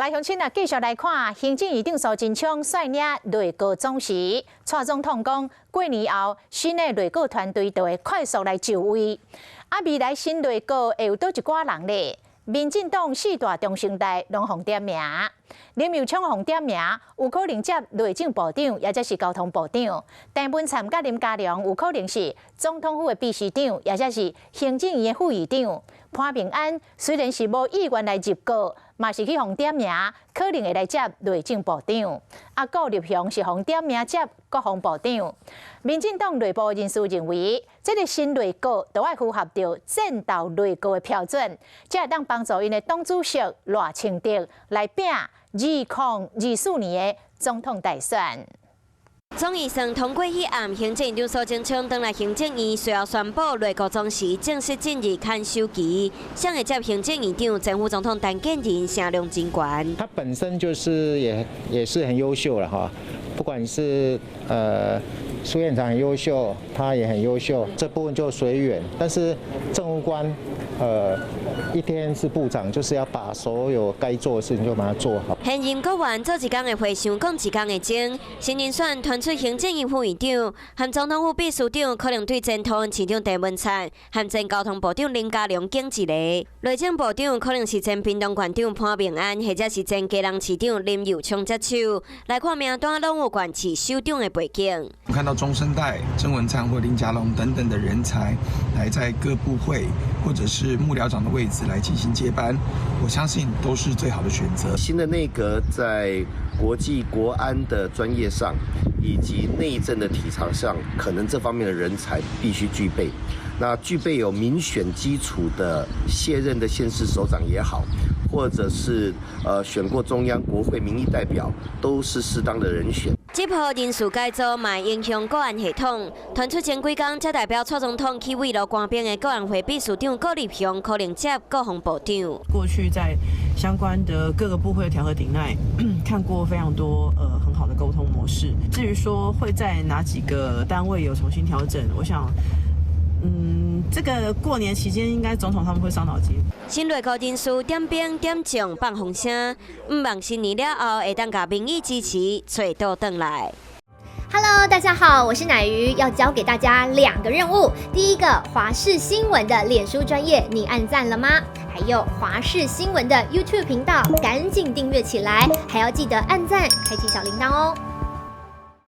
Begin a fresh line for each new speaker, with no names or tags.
来乡亲啊，继续来看行政院长苏贞昌率领内阁总辞，蔡总统讲，过年后新的内阁团队就会快速来就位。未来新内阁会有多一寡人呢？民进党四大中生代拢互点名，林右昌互点名，有可能接内政部长，也就是交通部长；郑文灿甲林佳龙有可能是总统府的秘书长，也就是行政院的副院长。潘平安虽然是无意愿来入阁，嘛是去互点名，可能会来接内政部长。顾立雄是互点名接国防部长。民进党内部人士认为，这个新内阁都要符合到战斗内阁的标准，才会当帮助因的党主席赖清德来拼2024年的总统大选。
总预算通过迄暗，行政院长苏贞昌登来行政院，随后宣布内阁总辞正式进入看守期，向会接行政院长前副总统陈建仁声量真悬。
他本身就是也是很优秀了哈，不管是苏院长很优秀，他也很优秀，这部分就随缘。但是政务官一天是部长，就是要把所有该做的事情就把它做好。
现任国员做一天的回想，讲一天的情。新人选团出行政院副院长，和总统府秘书长可能对前桃园市长郑文灿，和前交通部长林佳龙拣一个。内政部长可能是前屏东县长潘明安，或者是前基隆市长林右昌接手。来看名单拢有县市首长的背景。
我们看到中生代郑文灿或林佳龙等等的人才，来在各部会或者是幕僚长的位置来进行接班，我相信都是最好的选择。
新的内阁在国际国安的专业上，以及内政的体察上，可能这方面的人才必须具备。那具备有民选基础的卸任的县市首长也好，或者是选过中央国会民意代表，都是适当的人选。
这波人事改组嘛影响国安系统，传出前几天，才代表蔡总统去慰劳官兵的国安会秘书长顾立雄可能接国防部长。
过去在相关的各个部会的调和顶内看过非常多很好的沟通模式。至于说会在哪几个单位有重新调整，我想。这个过年期间，应该总统他们会伤脑筋。
新内阁人事点兵点将放风声，唔望新年了后会当甲民意支持找到回来。
Hello， 大家好，我是乃瑜，要教给大家2个任务。第一个，华视新闻的脸书专页，你按赞了吗？还有华视新闻的 YouTube 频道，赶紧订阅起来，还要记得按赞，开启小铃铛哦。